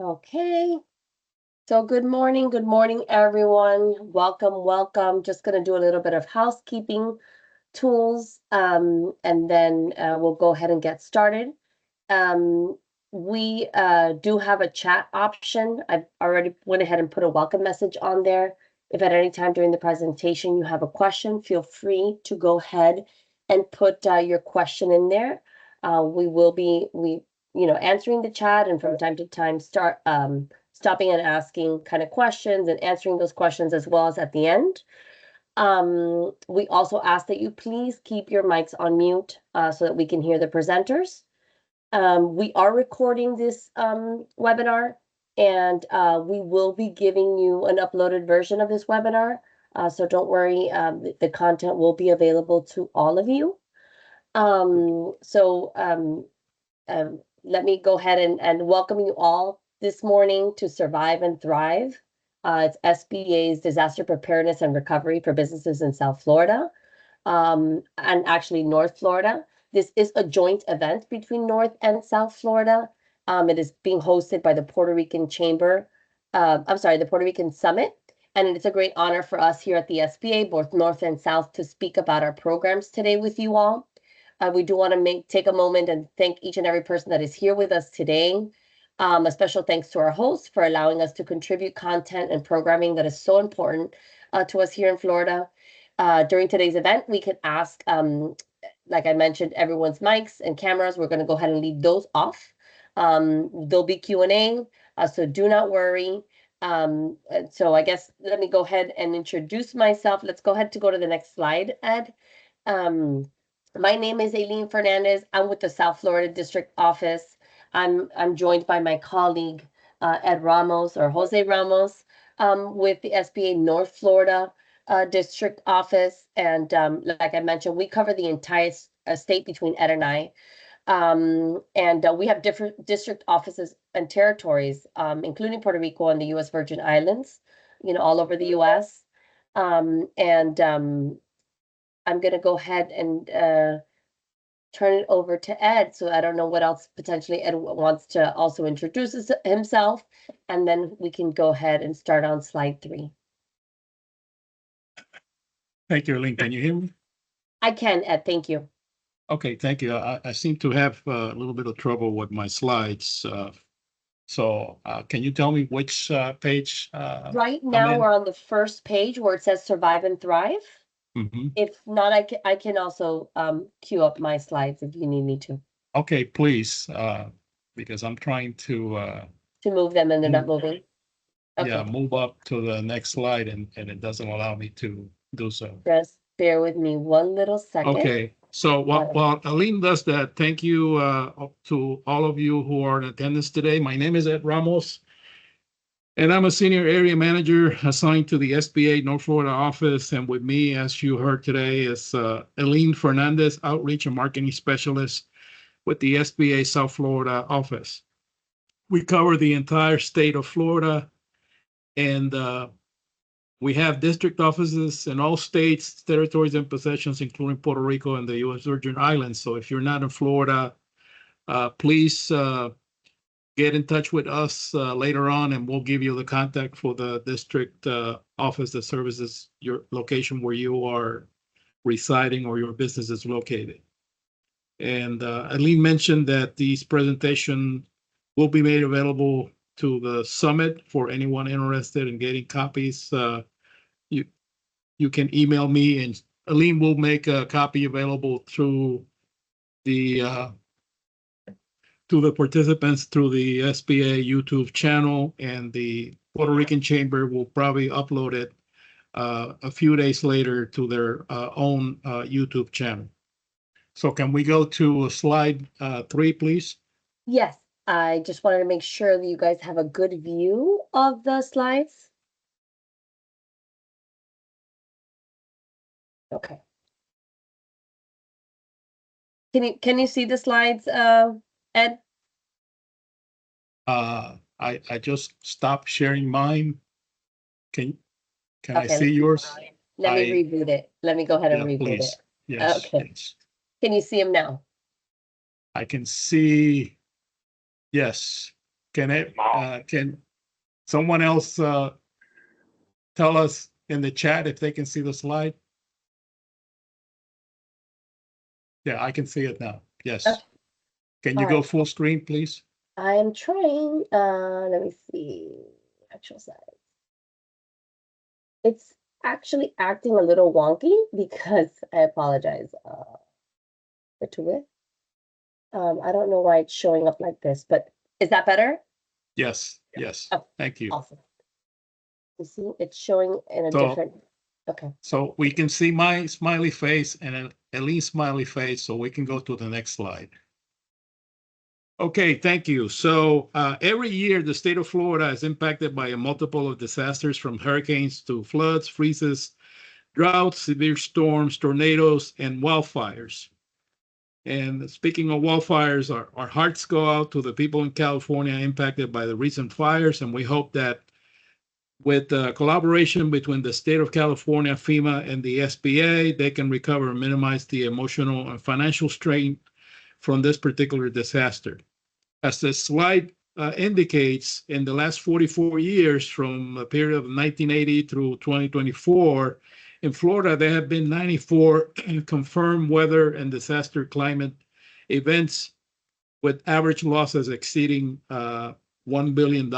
Okay, so good morning, everyone. Welcome. Just going to do a little bit of housekeeping tools, and then we'll go ahead and get started. Um, we do have a chat option. I've already went ahead and put a welcome message on there. If at any time during the presentation you have a question, feel free to go ahead and put your question in there. We will be answering the chat, and from time to time start stopping and asking kind of questions and answering those questions as well as at the end. We also ask that you please keep your mics on mute so that we can hear the presenters. We are recording this webinar, and we will be giving you an uploaded version of this webinar. So don't worry, the content will be available to all of you. Let me go ahead and welcome you all this morning to Survive and Thrive. It's SBA's Disaster Preparedness and Recovery for Businesses in South Florida, and actually North Florida. This is a joint event between North and South Florida. It is being hosted by the Puerto Rican Chamber, the Puerto Rican Summit. And it's a great honor for us here at the SBA, both North and South, to speak about our programs today with you all. We do want to take a moment and thank each and every person that is here with us today. A special thanks to our hosts for allowing us to contribute content and programming that is so important to us here in Florida. During today's event, we can ask, like I mentioned, everyone's mics and cameras. We're going to go ahead and leave those off. There'll be Q&A, so do not worry. So I guess let me go ahead and introduce myself. Let's go ahead to go to the next slide, Ed. My name is Aileen Fernandez. I'm with the South Florida District Office. I'm joined by my colleague, Ed Ramos or Jose Ramos, with the SBA North Florida District Office. And like I mentioned, we cover the entire state between Ed and I. And we have different district offices and territories, including Puerto Rico and the U.S. Virgin Islands, all over the U.S. I'm going to go ahead and turn it over to Ed. So I don't know what else potentially Ed wants to also introduce himself, and then we can go ahead and start on slide 3. Thank you, Arlene. Can you hear me? I can, Ed. Thank you. Okay, thank you. I seem to have a little bit of trouble with my slides. So can you tell me which page? Right now, we're on the first page where it says Survive and Thrive. Mm-hmm. If not, I can also queue up my slides if you need me to. Okay, please, because I'm trying to move them and they're not moving. Okay. Yeah, move up to the next slide, and it doesn't allow me to do so. Just bear with me one little second. Okay, so while Aline does that, thank you to all of you who are in attendance today. My name is Ed Ramos, and I'm a senior area manager assigned to the SBA North Florida office. And with me, as you heard today, is Aileen Fernandez, outreach and marketing specialist with the SBA South Florida office. We cover the entire state of Florida, and we have district offices in all states, territories, and possessions, including Puerto Rico and the U.S. Virgin Islands. So if you're not in Florida, please get in touch with us later on, and we'll give you the contact for the district office that services your location where you are residing or your business is located. And Aileen mentioned that this presentation will be made available to the summit for anyone interested in getting copies. You can email me, and Aileen will make a copy available to the participants through the SBA YouTube channel, and the Puerto Rican Chamber will probably upload it a few days later to their own YouTube channel. So can we go to slide 3, please? Yes, I just wanted to make sure that you guys have a good view of the slides. Okay. Can you see the slides, Ed? I just stopped sharing mine. Can I see yours? Let me reboot it. Let me go ahead and reboot it. Yes. Okay. Yes. Can you see them now? I can see. Yes. Can someone else tell us in the chat if they can see the slide? Yeah, I can see it now. Yes. Okay. Can you All go right. full screen, please? I am trying. Let me see. Actual size. It's actually acting a little wonky because I apologize for to it. I don't know why it's showing up like this, but is that better? Yes. Yes. Oh, Thank you. awesome. You see, it's showing in a So, different. Okay. so we can see my smiley face and Eline's smiley face, so we can go to the next slide. Okay, thank you. So every year, the state of Florida is impacted by a multiple of disasters from hurricanes to floods, freezes, droughts, severe storms, tornadoes, and wildfires. And speaking of wildfires, our hearts go out to the people in California impacted by the recent fires, and we hope that with collaboration between the state of California, FEMA, and the SBA, they can recover and minimize the emotional and financial strain from this particular disaster. As the slide indicates, in the last 44 years, from a period of 1980 through 2024, in Florida, there have been 94 confirmed weather and disaster climate events with average losses exceeding $1 billion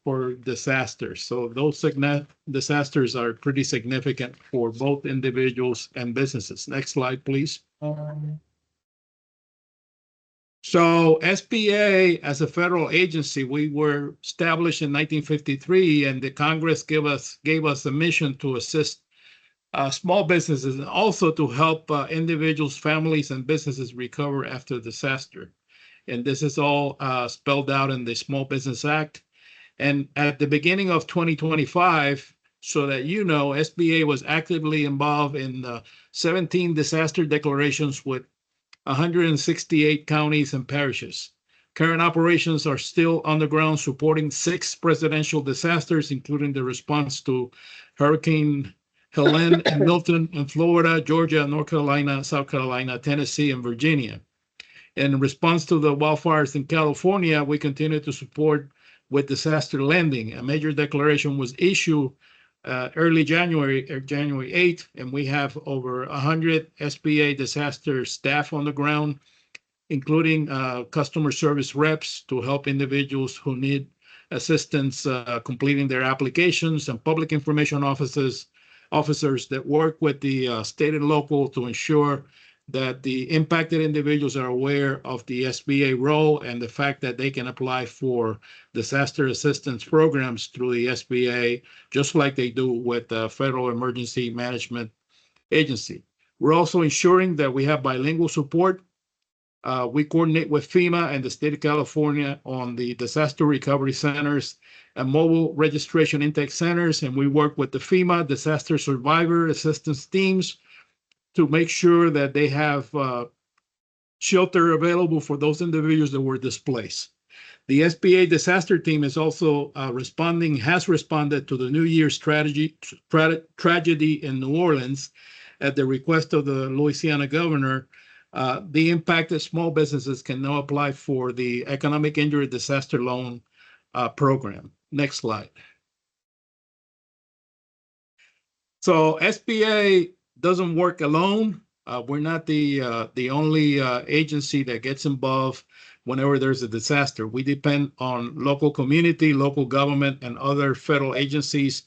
for disasters. So those disasters are pretty significant for both individuals and businesses. Next slide, please. So SBA, as a federal agency, we were established in 1953, and the Congress gave us a mission to assist small businesses and also to help individuals, families, and businesses recover after disaster. And this is all spelled out in the Small Business Act. And at the beginning of 2025, so that you know, SBA was actively involved in 17 disaster declarations with 168 counties and parishes. Current operations are still on the ground supporting 6 presidential disasters, including the response to Hurricane Helene and Milton in Florida, Georgia, North Carolina, South Carolina, Tennessee, and Virginia. In response to the wildfires in California, we continue to support with disaster lending. A major declaration was issued early January 8th, and we have over 100 SBA disaster staff on the ground, including customer service reps to help individuals who need assistance completing their applications, and public information officers that work with the state and local to ensure that the impacted individuals are aware of the SBA role and the fact that they can apply for disaster assistance programs through the SBA, just like they do with the Federal Emergency Management Agency. We're also ensuring that we have bilingual support. We coordinate with FEMA and the state of California on the disaster recovery centers and mobile registration intake centers, and we work with the FEMA disaster survivor assistance teams to make sure that they have shelter available for those individuals that were displaced. The SBA disaster team is also has responded to the New Year's tragedy in New Orleans at the request of the Louisiana governor. The impacted small businesses can now apply for the Economic Injury Disaster Loan Program. Next slide. So SBA doesn't work alone. We're not the only agency that gets involved whenever there's a disaster. We depend on local community, local government, and other federal agencies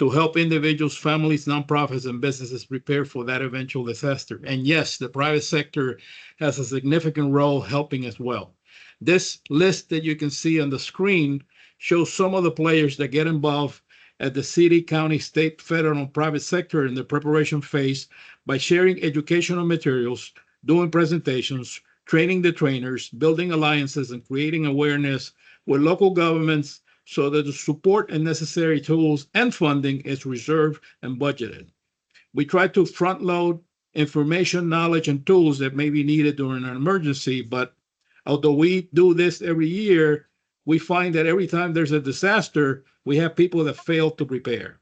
to help individuals, families, nonprofits, and businesses prepare for that eventual disaster. And yes, the private sector has a significant role helping as well. This list that you can see on the screen shows some of the players that get involved at the city, county, state, federal, and private sector in the preparation phase by sharing educational materials, doing presentations, training the trainers, building alliances, and creating awareness with local governments so that the support and necessary tools and funding is reserved and budgeted. We try to front load information, knowledge, and tools that may be needed during an emergency, but although we do this every year, we find that every time there's a disaster, we have people that fail to prepare.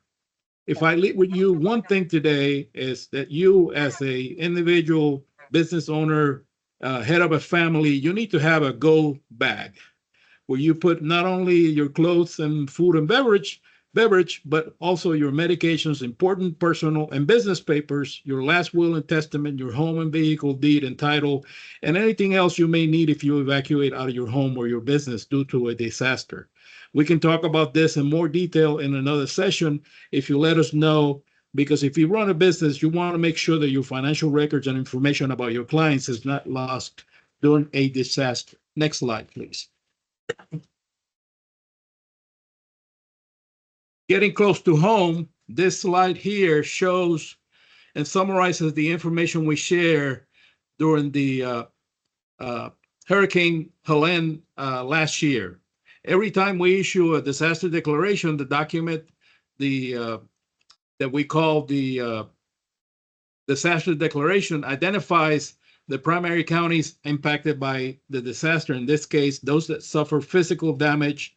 If I leave with you one thing today is that you as a individual business owner, head of a family, you need to have a go bag. where you put not only your clothes and food and beverage, but also your medications, important personal and business papers, your last will and testament, your home and vehicle deed and title, and anything else you may need if you evacuate out of your home or your business due to a disaster. We can talk about this in more detail in another session if you let us know, because if you run a business, you want to make sure that your financial records and information about your clients is not lost during a disaster. Next slide, please. Getting close to home, this slide here shows and summarizes the information we share during the uh, Hurricane Helene last year. Every time we issue a disaster declaration, the document the that we call the disaster declaration identifies the primary counties impacted by the disaster. In this case, those that suffer physical damage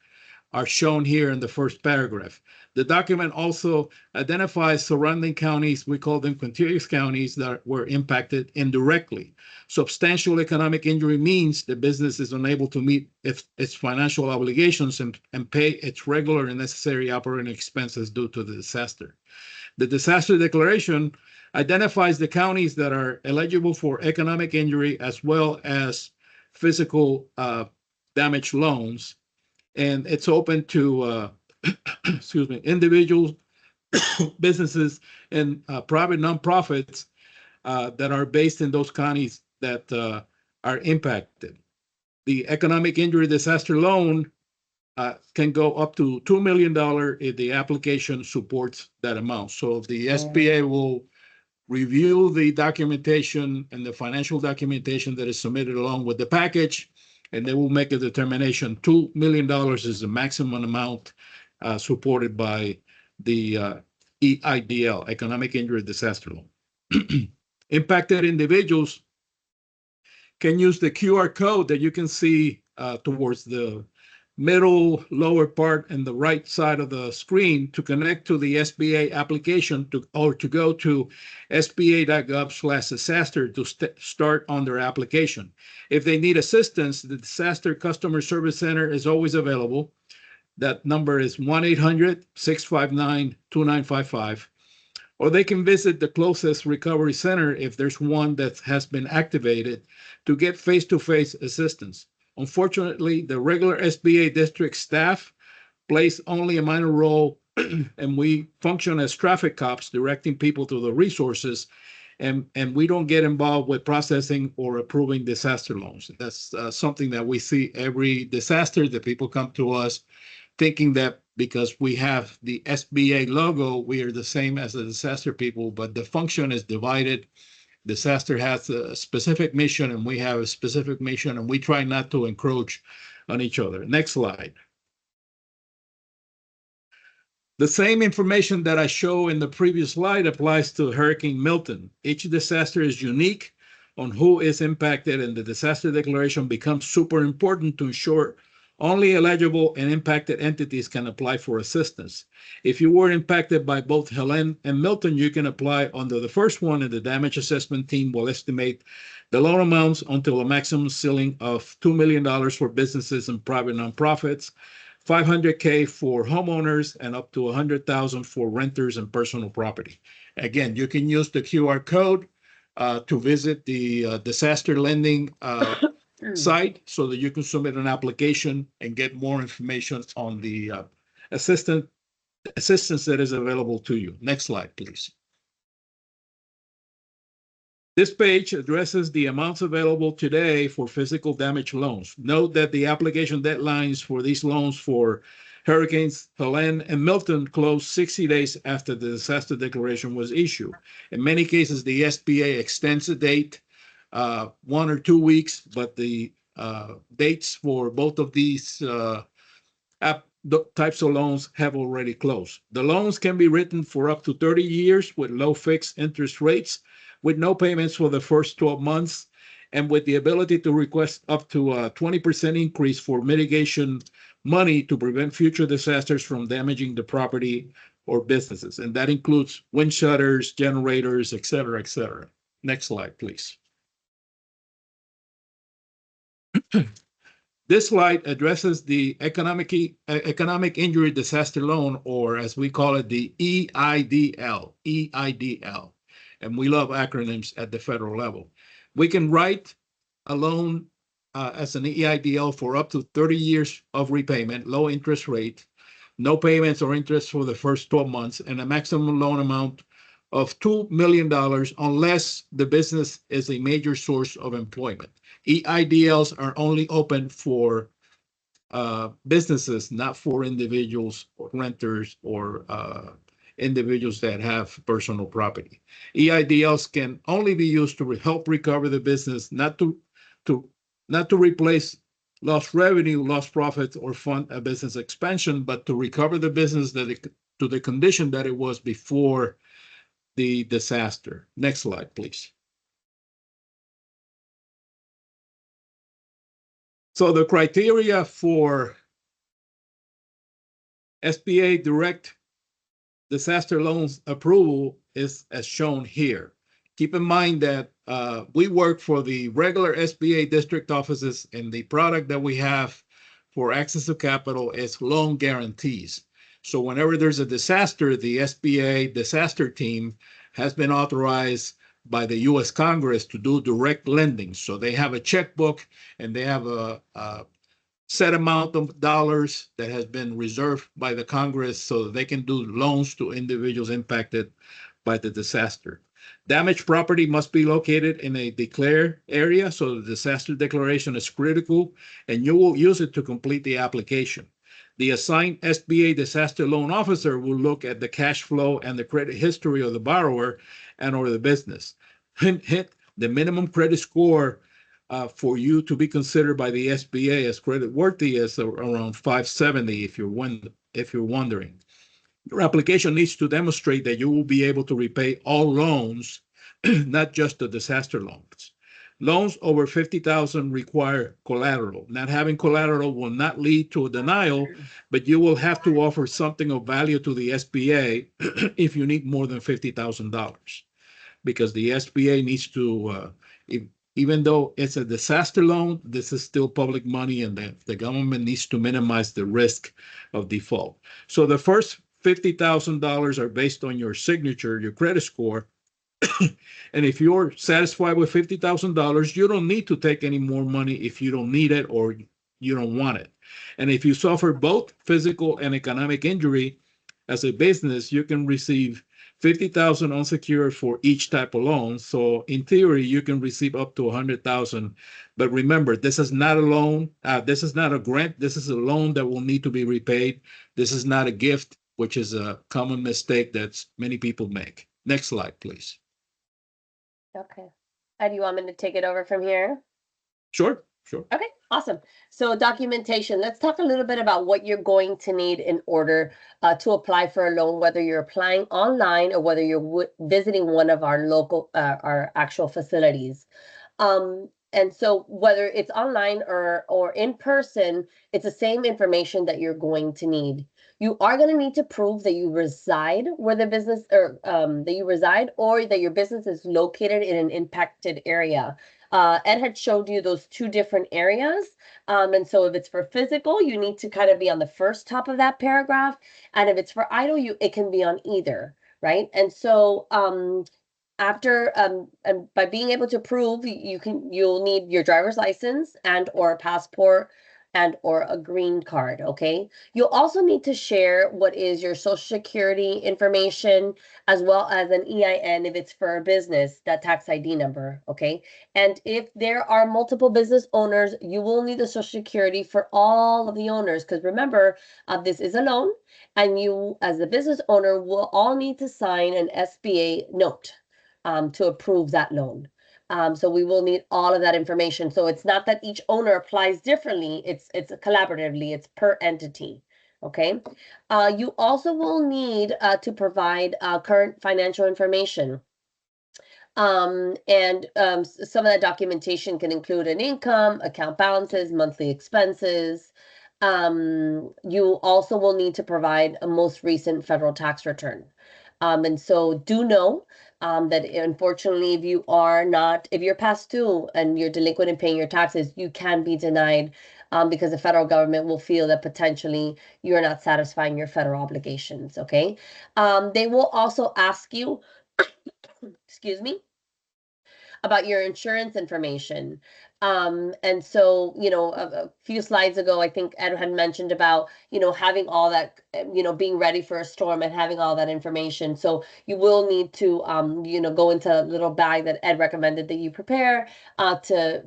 are shown here in the first paragraph. The document also identifies surrounding counties, we call them contiguous counties, that were impacted indirectly. Substantial economic injury means the business is unable to meet its financial obligations and pay its regular and necessary operating expenses due to the disaster. The disaster declaration identifies the counties that are eligible for economic injury as well as physical damage loans, and it's open to excuse me, individuals, businesses, and private nonprofits that are based in those counties that are impacted. The economic injury disaster loan can go up to $2 million if the application supports that amount. So the SBA will review the documentation and the financial documentation that is submitted along with the package, and they will make a determination. $2 million is the maximum amount supported by the EIDL, Economic Injury Disaster Loan. Impacted individuals can use the QR code that you can see towards the middle lower part and the right side of the screen to connect to the SBA application or to go to sba.gov/disaster to start on their application. If they need assistance, the Disaster Customer Service Center is always available. That number is 1-800-659-2955. Or they can visit the closest recovery center if there's one that has been activated to get face-to-face assistance. Unfortunately, the regular SBA district staff plays only a minor role, and we function as traffic cops directing people to the resources, and we don't get involved with processing or approving disaster loans. That's something that we see every disaster that people come to us thinking that because we have the SBA logo, we are the same as the disaster people, but the function is divided. Disaster has a specific mission and we have a specific mission, and we try not to encroach on each other. Next slide. The same information that I show in the previous slide applies to Hurricane Milton. Each disaster is unique on who is impacted, and the disaster declaration becomes super important to ensure only eligible and impacted entities can apply for assistance. If you were impacted by both Helene and Milton, you can apply under the first one, and the damage assessment team will estimate the loan amounts until a maximum ceiling of $2 million for businesses and private nonprofits, $500K for homeowners, and up to $100,000 for renters and personal property. Again, you can use the QR code to visit the disaster lending site so that you can submit an application and get more information on the assistance that is available to you. Next slide, please. This page addresses the amounts available today for physical damage loans. Note that the application deadlines for these loans for Hurricanes Helene and Milton closed 60 days after the disaster declaration was issued. In many cases, the SBA extends the date 1 or 2 weeks, but the dates for both of these types of loans have already closed. The loans can be written for up to 30 years with low fixed interest rates, with no payments for the first 12 months, and with the ability to request up to a 20% increase for mitigation money to prevent future disasters from damaging the property or businesses. And that includes wind shutters, generators, et cetera, et cetera. Next slide, please. This slide addresses the economic injury disaster loan, or as we call it, the EIDL. EIDL. And we love acronyms at the federal level. We can write a loan as an EIDL for up to 30 years of repayment, low interest rate, no payments or interest for the first 12 months, and a maximum loan amount of $2 million unless the business is a major source of employment. EIDLs are only open for businesses, not for individuals or renters or individuals that have personal property. EIDLs can only be used to help recover the business, not to replace lost revenue, lost profits, or fund a business expansion, but to recover the business to the condition that it was before the disaster. Next slide, please. So the criteria for SBA direct disaster loans approval is as shown here. Keep in mind that we work for the regular SBA district offices, and the product that we have for access to capital is loan guarantees. So whenever there's a disaster, the SBA disaster team has been authorized by the U.S. Congress to do direct lending. So they have a checkbook and they have a set amount of dollars that has been reserved by the Congress so that they can do loans to individuals impacted by the disaster. Damaged property must be located in a declared area, so the disaster declaration is critical, and you will use it to complete the application. The assigned SBA disaster loan officer will look at the cash flow and the credit history of the borrower and or the business. Hint, hint, the minimum credit score for you to be considered by the SBA as credit worthy is around 570 if you're wondering. Your application needs to demonstrate that you will be able to repay all loans, not just the disaster loans. Loans over $50,000 require collateral. Not having collateral will not lead to a denial, but you will have to offer something of value to the SBA if you need more than $50,000, because the SBA needs to, even though it's a disaster loan, this is still public money, and the government needs to minimize the risk of default. So the first $50,000 are based on your signature, your credit score. And if you're satisfied with $50,000, you don't need to take any more money if you don't need it or you don't want it. And if you suffer both physical and economic injury as a business, you can receive $50,000 unsecured for each type of loan. So in theory, you can receive up to $100,000. But remember, this is not a loan. This is not a grant. This is a loan that will need to be repaid. This is not a gift, which is a common mistake that many people make. Next slide, please. Okay. Do you want me to take it over from here? Sure, sure. Okay, awesome. So documentation, let's talk a little bit about what you're going to need in order to apply for a loan, whether you're applying online or whether you're visiting one of our local, our actual facilities. And so whether it's online or in person, it's the same information that you're going to need. You are going to need to prove that you reside where the business or that you reside or that your business is located in an impacted area. Ed had showed you those two different areas. And so if it's for physical, you need to kind of be on the first top of that paragraph. And if it's for idle, it can be on either, right? And so after and by being able to prove, you'll need your driver's license and or a passport and or a green card. Okay, you'll also need to share what is your social security information as well as an EIN if it's for a business, that tax ID number. Okay, and if there are multiple business owners, you will need the social security for all of the owners, because remember, this is a loan and you as the business owner will all need to sign an SBA note to approve that loan. So we will need all of that information. So it's not that each owner applies differently. It's collaboratively. It's per entity. Okay. You also will need to provide current financial information. Some of that documentation can include an income, account balances, monthly expenses. You also will need to provide a most recent federal tax return. And so do know that unfortunately, if you're past due and you're delinquent in paying your taxes, you can be denied because the federal government will feel that potentially you're not satisfying your federal obligations, okay? They will also ask you, excuse me, about your insurance information. And so, a few slides ago, I think Ed had mentioned about, having all that, being ready for a storm and having all that information. So you will need to, go into a little bag that Ed recommended that you prepare to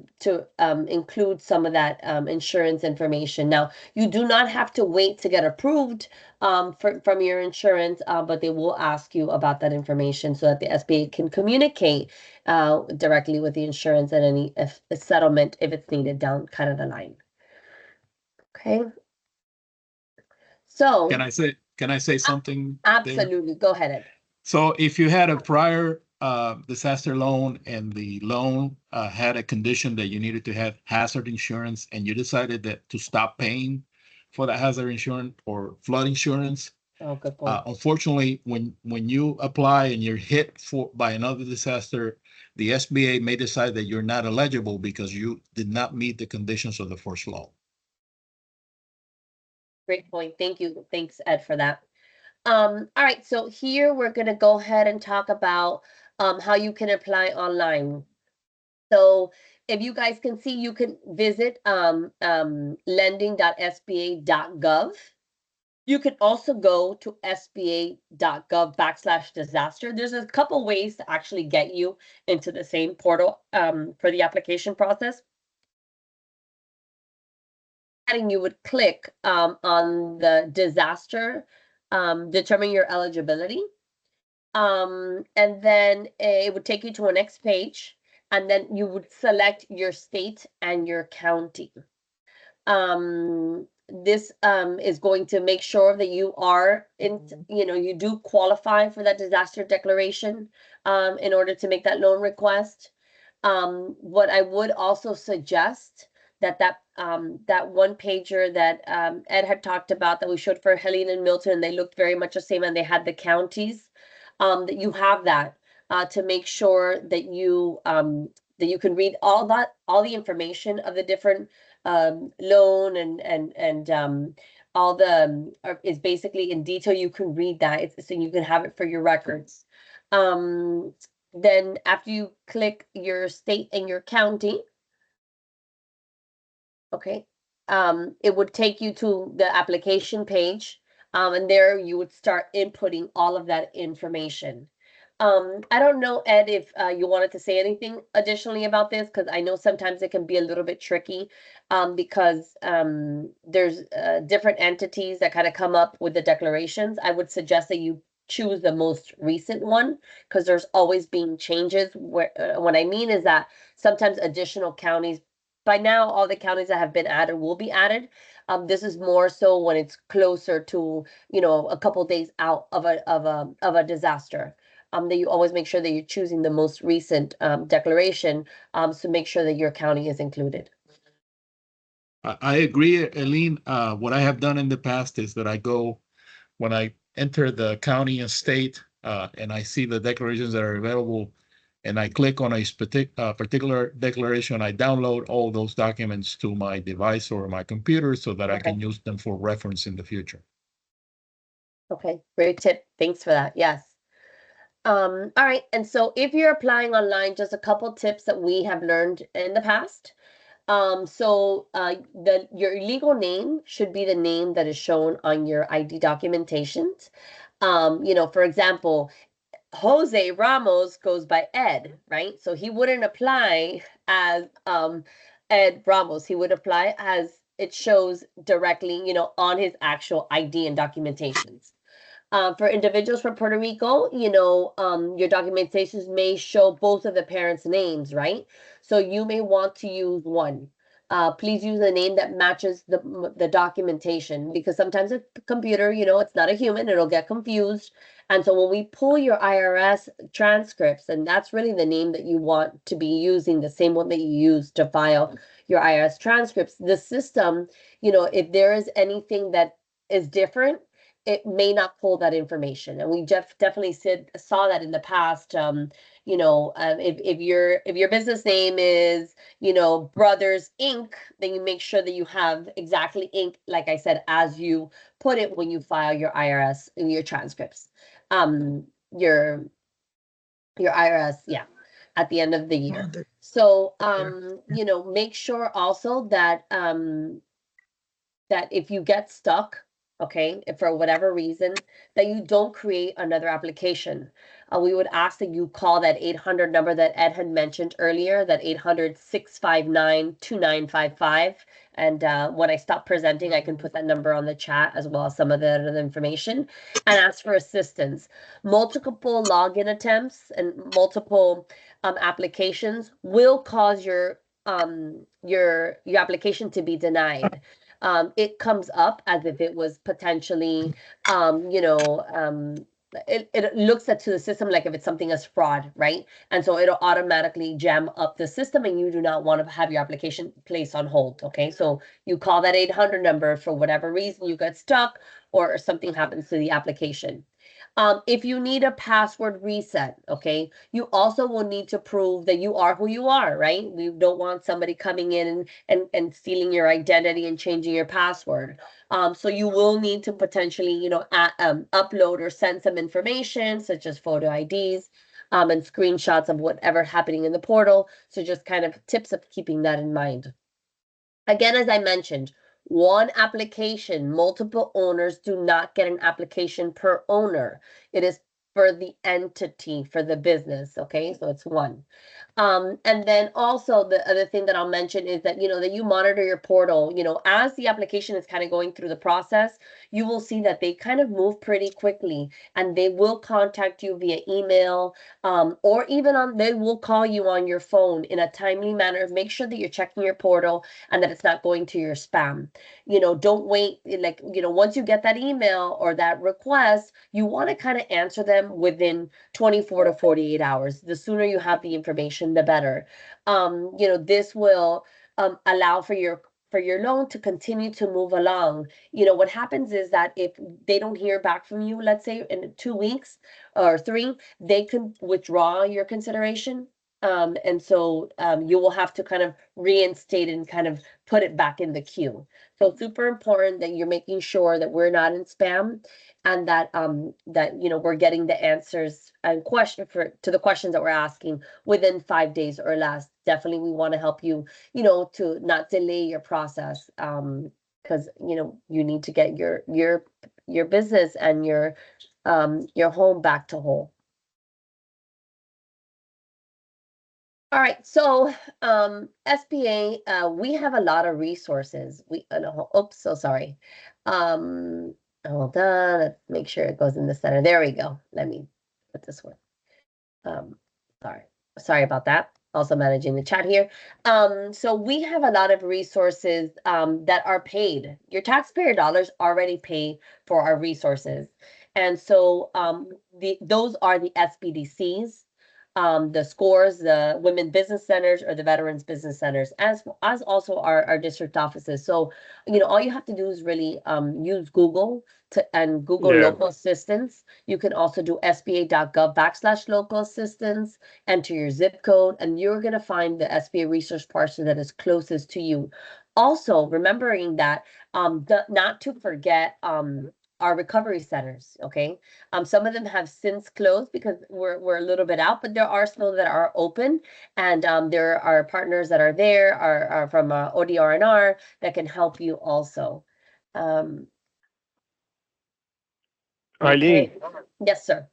include some of that insurance information. Now, you do not have to wait to get approved from your insurance, but they will ask you about that information so that the SBA can communicate directly with the insurance and any a settlement if it's needed down kind of the line. Okay. So Can I say something there? absolutely, go ahead, Ed. So if you had a prior disaster loan and the loan had a condition that you needed to have hazard insurance and you decided that to stop paying for the hazard insurance or flood insurance, Oh, good point. unfortunately, when you apply and you're hit by another disaster, the SBA may decide that you're not eligible because you did not meet the conditions of the first loan. Great point. Thank you. Thanks, Ed, for that. All right, so here we're going to go ahead and talk about how you can apply online. So if you guys can see, you can visit lending.sba.gov. You can also go to sba.gov/disaster. There's a couple ways to actually get you into the same portal for the application process. And you would click on the disaster, determine your eligibility. And then it would take you to a next page, and then you would select your state and your county. This is going to make sure that you are you do qualify for that disaster declaration in order to make that loan request. What I would also suggest that one pager that Ed had talked about that we showed for Helene and Milton, and they looked very much the same, and they had the counties, that you have that to make sure that you can read all the information of the different loan and all the is basically in detail. You can read that so you can have it for your records. Then after you click your state and your county, okay, it would take you to the application page, and there you would start inputting all of that information. I don't know, Ed, if you wanted to say anything additionally about this, because I know sometimes it can be a little bit tricky, because there's different entities that kind of come up with the declarations. I would suggest that you choose the most recent one, because there's always been changes. What I mean is that sometimes additional counties, by now all the counties that have been added will be added. This is more so when it's closer to, a couple days out of a disaster. That you always make sure that you're choosing the most recent declaration, so make sure that your county is included. I agree, Eileen. What I have done in the past is that when I enter the county and state, and I see the declarations that are available, and I click on a particular declaration, I download all those documents to my device or my computer so that I can use them for reference in the future. Okay, great tip. Thanks for that. Yes. All right, and so if you're applying online, just a couple tips that we have learned in the past. So your legal name should be the name that is shown on your ID documentations. For example, Jose Ramos goes by Ed, right? So he wouldn't apply as Ed Ramos. He would apply as it shows directly, on his actual ID and documentations. For individuals from Puerto Rico, your documentations may show both of the parents' names, right? So you may want to use one. Please use a name that matches the documentation, because sometimes a computer, it's not a human, it'll get confused. And so when we pull your IRS transcripts, and that's really the name that you want to be using, the same one that you use to file your IRS transcripts, the system, if there is anything that is different, it may not pull that information. And we definitely saw that in the past, if your business name is, Brothers Inc., then you make sure that you have exactly Inc., like I said, as you put it when you file your IRS in your transcripts. Um, your IRS, yeah, at the end of the year. So, make sure also that if you get stuck, okay, if for whatever reason, that you don't create another application. We would ask that you call that 800 number that Ed had mentioned earlier, that 800-659-2955. And when I stop presenting, I can put that number on the chat as well as some of the other information, and ask for assistance. Multiple login attempts and multiple applications will cause your application to be denied. It comes up as if it was potentially, um, you know, um, it looks at to the system like if it's something as fraud, right? And so it'll automatically jam up the system, and you do not want to have your application placed on hold. Okay, so you call that 800 number for whatever reason you got stuck or something happens to the application. If you need a password reset, okay, you also will need to prove that you are who you are, right? We don't want somebody coming in and stealing your identity and changing your password. So you will need to potentially, upload or send some information such as photo IDs, and screenshots of whatever happening in the portal. So just kind of tips of keeping that in mind. Again, as I mentioned, one application, multiple owners do not get an application per owner. It is for the entity, for the business, okay? So it's one. And then also the other thing that I'll mention is that, that you monitor your portal, as the application is kind of going through the process, you will see that they kind of move pretty quickly, and they will contact you via email, or even they will call you on your phone in a timely manner. Make sure that you're checking your portal and that it's not going to your spam. Don't wait, like, once you get that email or that request, you want to kind of answer them within 24 to 48 hours. The sooner you have the information, the better. This will allow for your loan to continue to move along. What happens is that if they don't hear back from you, let's say in 2 weeks or 3, they can withdraw your consideration. And so you will have to kind of reinstate and kind of put it back in the queue. So it's super important that you're making sure that we're not in spam, and that we're getting the answers and to the questions that we're asking within 5 days or less. Definitely, we want to help you, to not delay your process, because you need to get your business and your home back to whole. All right, so SBA, we have a lot of resources. No, oops, so sorry. Um, Hold on, let's make sure it goes in the center. There we go. Let me put this one. Um, sorry about that. Also managing the chat here. So we have a lot of resources that are paid. Your taxpayer dollars already pay for our resources. And so those are the SBDCs, the SCOREs, the Women Business Centers, or the Veterans Business Centers, as also our district offices. So, all you have to do is really use Google and Google Yeah. local assistance. You can also do sba.gov/local assistance, enter your zip code, and you're going to find the SBA resource person that is closest to you. Also, remembering that not to forget our recovery centers, okay? Some of them have since closed because we're a little bit out, but there are still that are open, and there are partners that are there, are from ODRNR, that can help you also. Um, Eileen, okay. Yes, sir.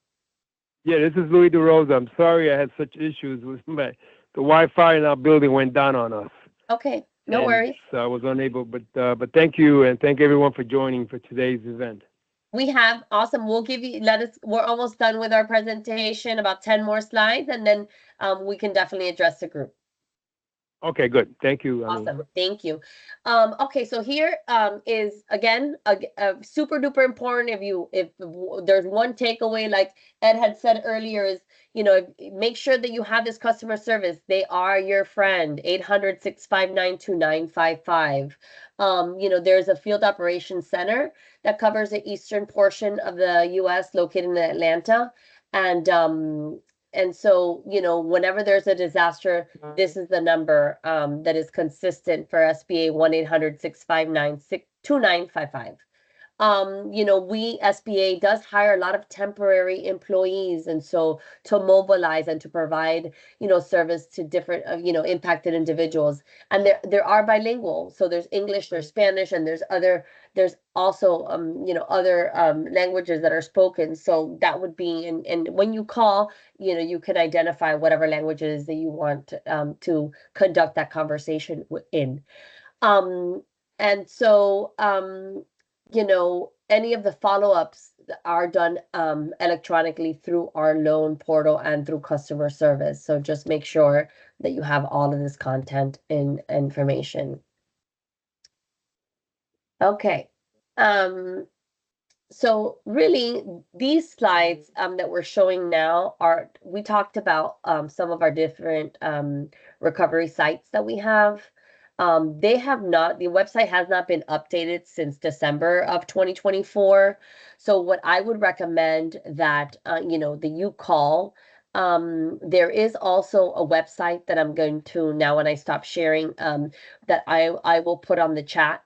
yeah, this is Louis DeRosa. I'm sorry I had such issues with the Wi-Fi in our building went down on us. Okay, no And worries. so I was unable, but thank you, and thank everyone for joining for today's event. We have awesome. We're almost done with our presentation, about 10 more slides, and then we can definitely address the group. Okay, good. Thank you, Eileen. Awesome. Thank you. Okay, so here is again a super duper important. If there's one takeaway, like Ed had said earlier, is make sure that you have this customer service. They are your friend. 800-659-2955. There's a field operations center that covers the eastern portion of the U.S. located in Atlanta, and And so, whenever there's a disaster, this is the number that is consistent for SBA 1-800-659-2955. We SBA does hire a lot of temporary employees, and so to mobilize and to provide, service to different, impacted individuals. And there are bilingual, so there's English, there's Spanish, and there's also, other languages that are spoken. So that would be, and when you call, you can identify whatever languages that you want to conduct that conversation in. Um, and so, any of the follow-ups are done electronically through our loan portal and through customer service. So just make sure that you have all of this content and information. Okay. So really, these slides that we're showing now we talked about some of our different recovery sites that we have. The website has not been updated since December of 2024. So what I would recommend that, that you call. There is also a website that I'm going to, now when I stop sharing, that I will put on the chat.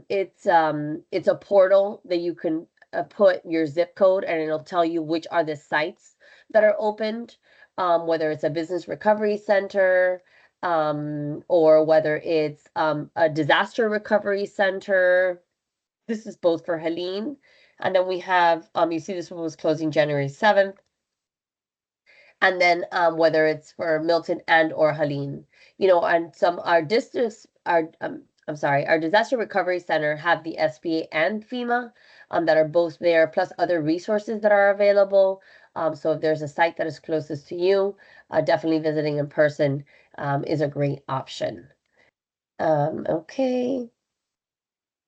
It's a portal that you can put your zip code, and it'll tell you which are the sites that are opened, whether it's a business recovery center, or whether it's a disaster recovery center. This is both for Helene. And then we have, you see this one was closing January 7th. And then whether it's for Milton and or Helene, and our districts, our disaster recovery center have the SBA and FEMA that are both there, plus other resources that are available. So if there's a site that is closest to you, definitely visiting in person is a great option. Okay.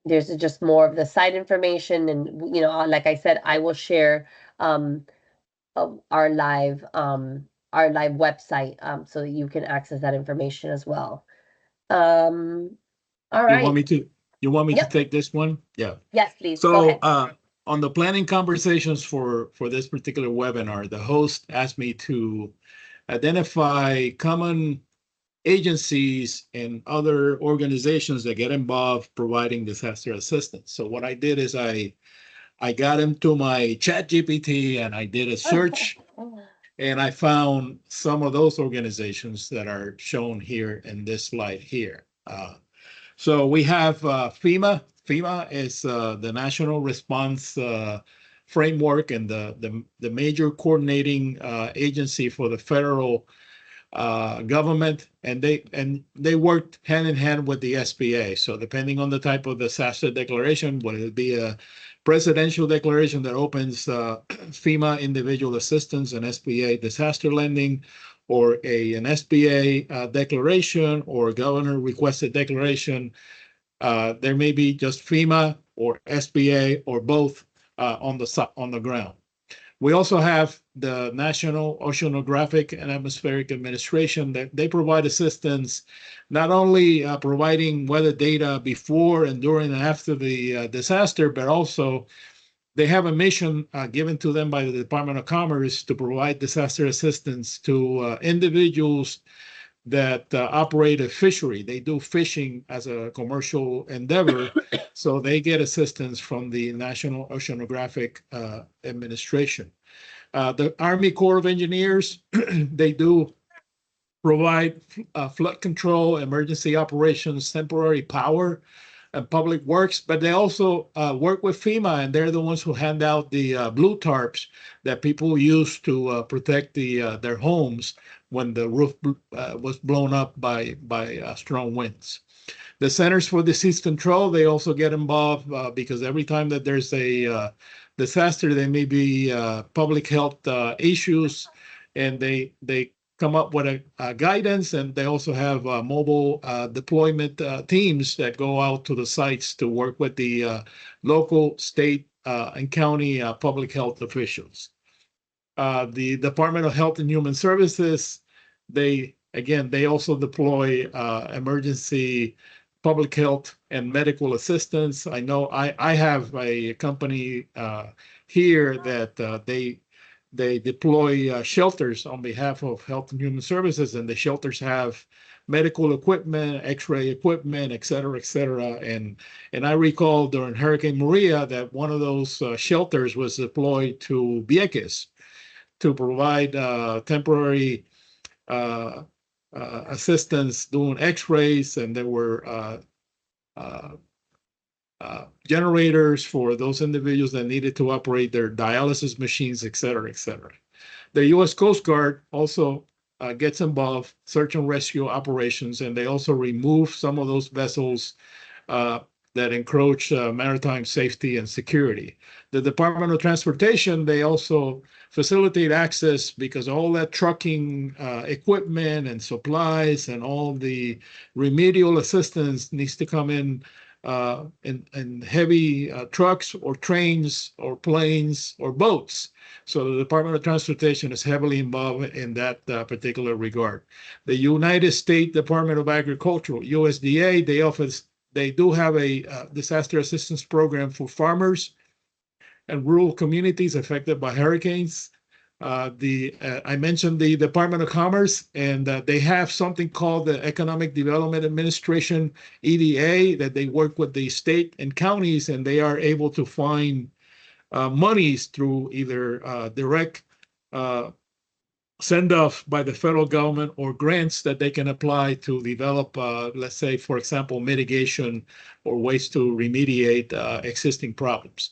There's just more of the site information, and like I said, I will share our live website so that you can access that information as well. All right. You want me Yep. to take this one? Yeah. Yes, please. Go ahead. On the planning conversations for this particular webinar, the host asked me to identify common agencies and other organizations that get involved providing disaster assistance. So what I did is I got into my chat GPT and I did a search and I found some of those organizations that are shown here in this slide here. So we have FEMA. FEMA is the National Response Framework and the major coordinating agency for the federal government, and they worked hand in hand with the SBA. So depending on the type of disaster declaration, whether it be a presidential declaration that opens FEMA individual assistance and SBA disaster lending, or an SBA declaration or governor requested declaration, there may be just FEMA or SBA or both on the ground. We also have the National Oceanographic and Atmospheric Administration that they provide assistance, not only providing weather data before and during and after the disaster, but also they have a mission given to them by the Department of Commerce to provide disaster assistance to individuals that operate a fishery. They do fishing as a commercial endeavor, so they get assistance from the National Oceanographic Administration. The Army Corps of Engineers, they do provide flood control, emergency operations, temporary power, and public works, but they also work with FEMA, and they're the ones who hand out the blue tarps that people use to protect their homes when the roof was blown up by strong winds. The Centers for Disease Control, they also get involved because every time that there's a disaster, there may be public health issues, and they come up with a guidance, and they also have mobile deployment teams that go out to the sites to work with the local, state, and county public health officials. The Department of Health and Human Services, they also deploy emergency public health and medical assistance. I know I have a company here that they deploy shelters on behalf of Health and Human Services, and the shelters have medical equipment, X-ray equipment, et cetera, et cetera. And I recall during Hurricane Maria that one of those shelters was deployed to Vieques to provide temporary uh, assistance doing X-rays, and there were uh, generators for those individuals that needed to operate their dialysis machines, et cetera, et cetera. The U.S. Coast Guard also gets involved, search and rescue operations, and they also remove some of those vessels uh, that encroach maritime safety and security. The Department of Transportation, they also facilitate access because all that trucking equipment and supplies and all the remedial assistance needs to come in heavy trucks or trains or planes or boats. So the Department of Transportation is heavily involved in that particular regard. The United States Department of Agriculture, USDA, they do have a disaster assistance program for farmers and rural communities affected by hurricanes. I mentioned the Department of Commerce, and they have something called the Economic Development Administration, EDA, that they work with the state and counties, and they are able to find monies through either direct send off by the federal government or grants that they can apply to develop, let's say, for example, mitigation or ways to remediate existing problems.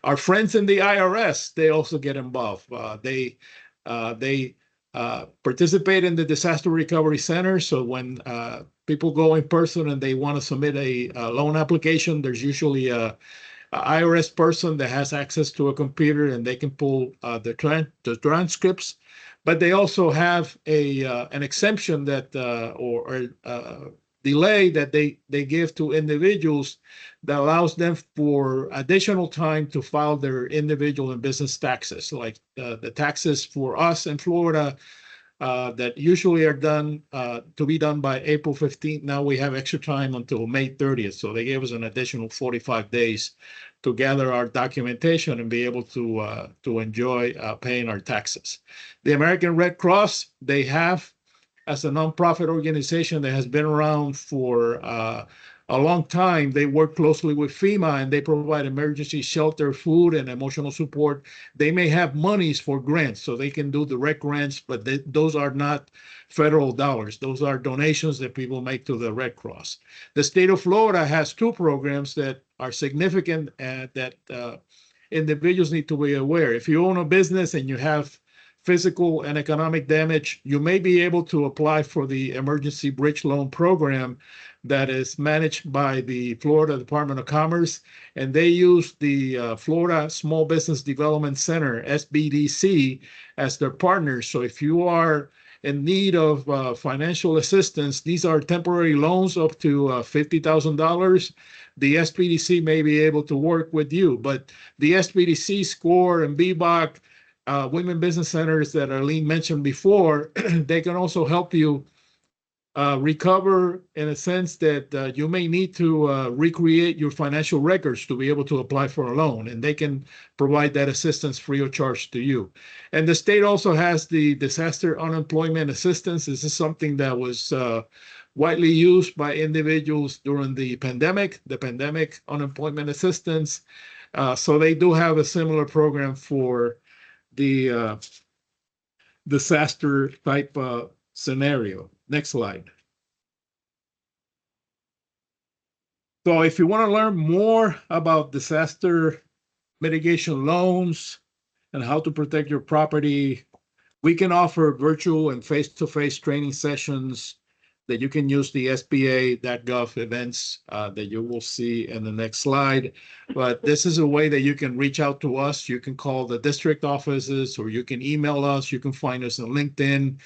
Our friends in the IRS, they also get involved. They participate in the Disaster Recovery Center. So when people go in person and they want to submit a loan application, there's usually a IRS person that has access to a computer and they can pull the transcripts. But they also have an exemption that or delay that they give to individuals that allows them for additional time to file their individual and business taxes, like the taxes for us in Florida that usually are done to be done by April 15th. Now we have extra time until May 30th. So they gave us an additional 45 days to gather our documentation and be able to enjoy paying our taxes. The American Red Cross, they have, as a nonprofit organization that has been around for a long time, they work closely with FEMA and they provide emergency shelter, food, and emotional support. They may have monies for grants, so they can do direct grants, but those are not federal dollars. Those are donations that people make to the Red Cross. The state of Florida has two programs that are significant and that individuals need to be aware. If you own a business and you have physical and economic damage, you may be able to apply for the Emergency Bridge Loan Program that is managed by the Florida Department of Commerce, and they use the Florida Small Business Development Center, SBDC, as their partner. So if you are in need of financial assistance, these are temporary loans up to $50,000. The SBDC may be able to work with you, but the SBDC, SCORE, and BBOC, women business centers that Arlene mentioned before, they can also help you recover in a sense that you may need to recreate your financial records to be able to apply for a loan, and they can provide that assistance free of charge to you. And the state also has the disaster unemployment assistance. This is something that was widely used by individuals during the pandemic unemployment assistance. So they do have a similar program for the disaster type scenario. Next slide. So if you want to learn more about disaster mitigation loans and how to protect your property, we can offer virtual and face-to-face training sessions that you can use the SBA.gov events that you will see in the next slide. But this is a way that you can reach out to us. You can call the district offices, or you can email us. You can find us on LinkedIn,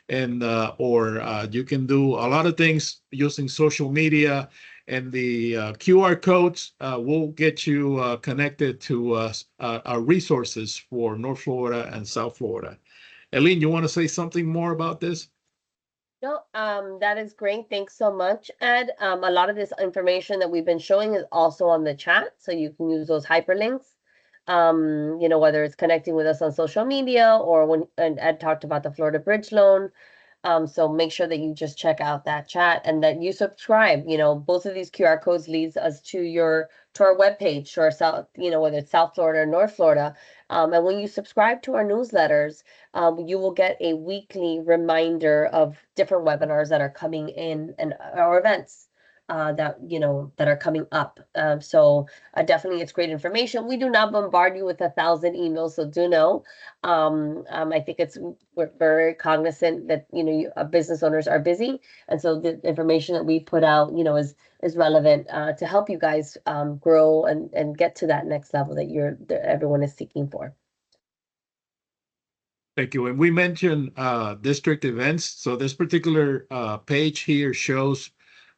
and or you can do a lot of things using social media. And the QR codes will get you connected to our resources for North Florida and South Florida. Eileen, you want to say something more about this? No, that is great. Thanks so much, Ed. A lot of this information that we've been showing is also on the chat, so you can use those hyperlinks. whether it's connecting with us on social media or and Ed talked about the Florida Bridge loan. So make sure that you just check out that chat and that you subscribe. Both of these QR codes leads us to our webpage, to our South, whether it's South Florida or North Florida. And when you subscribe to our newsletters, you will get a weekly reminder of different webinars that are coming in and our events that are coming up. So definitely it's great information. We do not bombard you with 1,000 emails, so do know. I think we're very cognizant that business owners are busy, and so the information that we put out is relevant to help you guys grow and get to that next level that everyone is seeking for. Thank you. And we mentioned district events. So this particular page here shows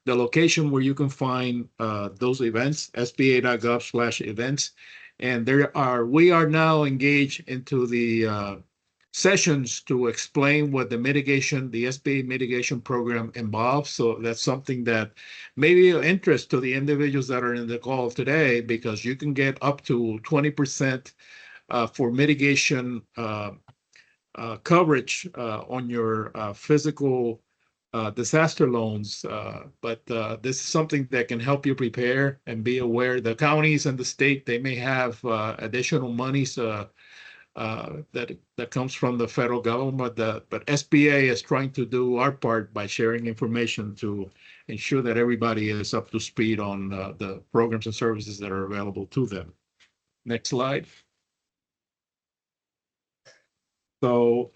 the location where you can find those events, sba.gov/events. And we are now engaged into the sessions to explain what the SBA mitigation program involves. So that's something that may be of interest to the individuals that are in the call today, because you can get up to 20% for mitigation coverage on your physical disaster loans. But this is something that can help you prepare and be aware. The counties and the state, they may have additional monies that comes from the federal government, but SBA is trying to do our part by sharing information to ensure that everybody is up to speed on the programs and services that are available to them. Next slide. So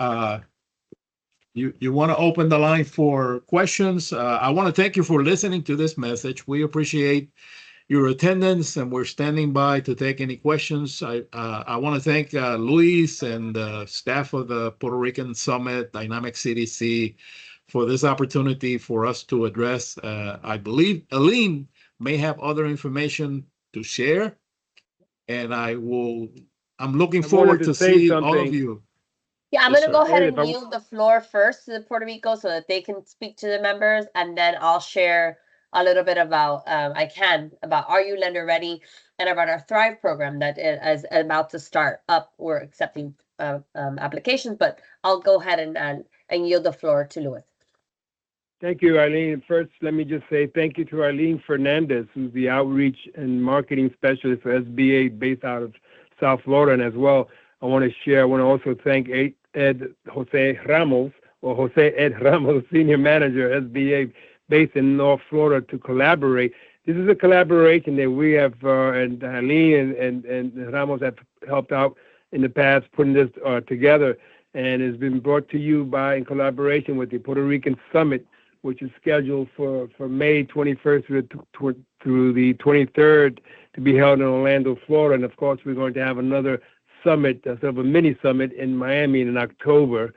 you want to open the line for questions. I want to thank you for listening to this message. We appreciate your attendance, and we're standing by to take any questions. I want to thank Luis and the staff of the Puerto Rican Summit, Dynamic CDC, for this opportunity for us to address. I believe Aline may have other information to share, and I'm looking forward to see all of you. Yeah, I'm Yes, going to go sir. ahead and yield the floor first to the Puerto Rico so that they can speak to the members, and then I'll share a little bit about Are You Lender Ready, and about our Thrive program that is about to start up. We're accepting applications, but I'll go ahead and yield the floor to Luis. Thank you, Eileen. First, let me just say thank you to Eileen Fernandez, who's the outreach and marketing specialist for SBA based out of South Florida. And as well, I want to also thank Jose Ed Ramos, Senior Manager, SBA, based in North Florida, to collaborate. This is a collaboration that we have, and Eileen and Ramos have helped out in the past putting this together, and has been brought to you in collaboration with the Puerto Rican Summit, which is scheduled for May 21st through the 23rd to be held in Orlando, Florida. And of course, we're going to have another summit, sort of a mini summit in Miami in October.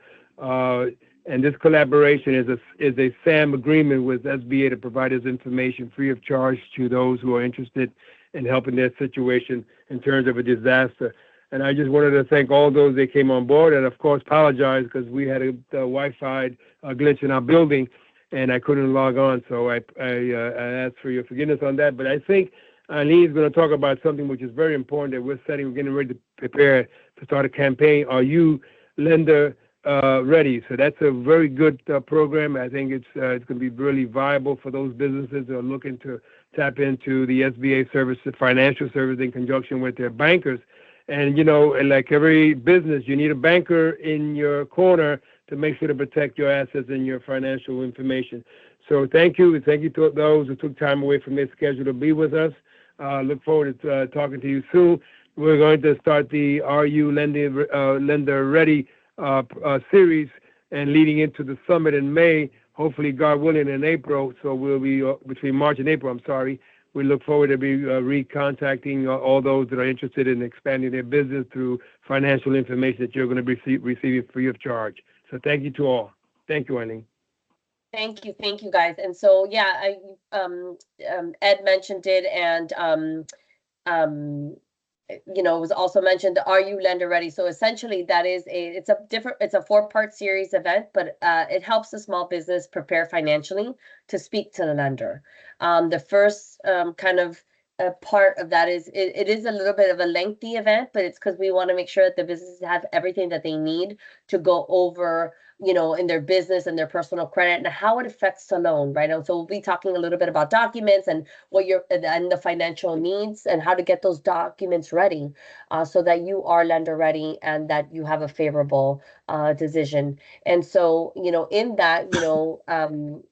And this collaboration is a SAM agreement with SBA to provide this information free of charge to those who are interested in helping their situation in terms of a disaster. And I just wanted to thank all those that came on board, and of course apologize because we had a Wi-Fi glitch in our building and I couldn't log on. So I ask for your forgiveness on that. But I think Eileen is going to talk about something which is very important that we're getting ready to prepare to start a campaign. Are You Lender Ready? So that's a very good program. I think it's going to be really viable for those businesses that are looking to tap into the SBA service, the financial service, in conjunction with their bankers. And, like every business, you need a banker in your corner to make sure to protect your assets and your financial information. So thank you. Thank you to those who took time away from their schedule to be with us. Look forward to talking to you soon. We're going to start the Are You Lender Ready series, and leading into the summit in May, hopefully, God willing, in April. So we'll be between March and April, we look forward to be recontacting all those that are interested in expanding their business through financial information that you're going to be receiving free of charge. So thank you to all. Thank you, Eileen. Thank you, guys. And so, yeah, Ed mentioned it, and it was also mentioned, Are You Lender Ready? So essentially that is it's a 4-part series event, but it helps the small business prepare financially to speak to the lender. The first kind of a part of that is it is a little bit of a lengthy event, but it's because we want to make sure that the businesses have everything that they need to go over, in their business and their personal credit and how it affects the loan, right? And so we'll be talking a little bit about documents and and the financial needs and how to get those documents ready, so that you are lender ready and that you have a favorable decision. And so, in that,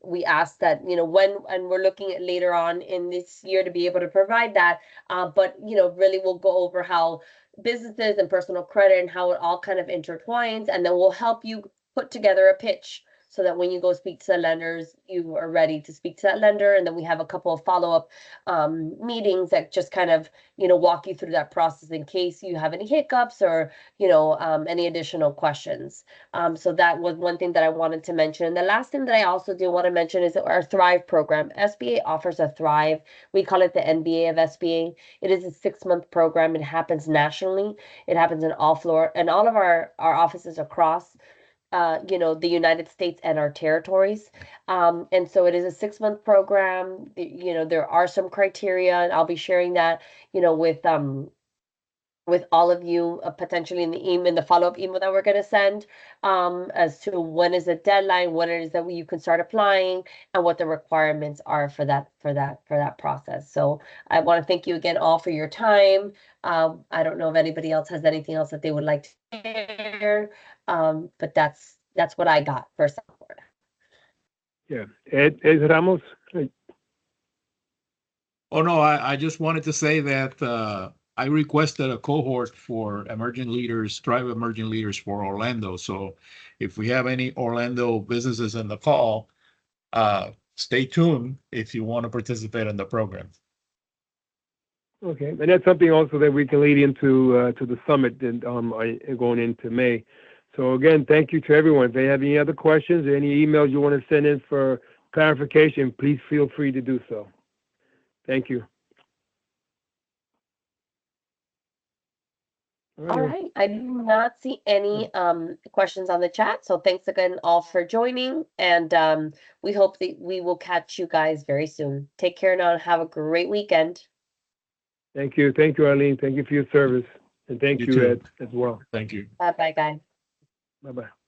we ask that, when, and we're looking at later on in this year to be able to provide that, but, really we'll go over how businesses and personal credit and how it all kind of intertwines, and then we'll help you put together a pitch so that when you go speak to the lenders, you are ready to speak to that lender. And then we have a couple of follow-up meetings that just kind of, walk you through that process in case you have any hiccups or, any additional questions. So that was one thing that I wanted to mention. And the last thing that I also do want to mention is our Thrive program. SBA offers a Thrive. We call it the NBA of SBA. It is a 6-month program. It happens nationally. It happens in all Florida and all of our offices across the United States and our territories. And so it is a 6-month program. There are some criteria, and I'll be sharing that, with all of you, potentially in the email, in the follow-up email that we're going to send, as to when is the deadline, when it is that you can start applying, and what the requirements are for that process. So I want to thank you again all for your time. I don't know if anybody else has anything else that they would like to share, but that's what I got for South Florida. Yeah, Ed Ramos. Oh no, I just wanted to say that I requested a cohort for emerging leaders, Thrive Emerging Leaders for Orlando. So if we have any Orlando businesses in the call, stay tuned if you want to participate in the program. Okay, and that's something also that we can lead into to the summit and going into May. So again, thank you to everyone. If they have any other questions or any emails you want to send in for clarification, please feel free to do so. Thank you. All right. I do not see any questions on the chat. So thanks again all for joining. And we hope that we will catch you guys very soon. Take care now and have a great weekend. Thank you. Thank you, Arlene. Thank you for your service. And thank you, Ed, as well. Thank you. Bye-bye, guys. Bye-bye.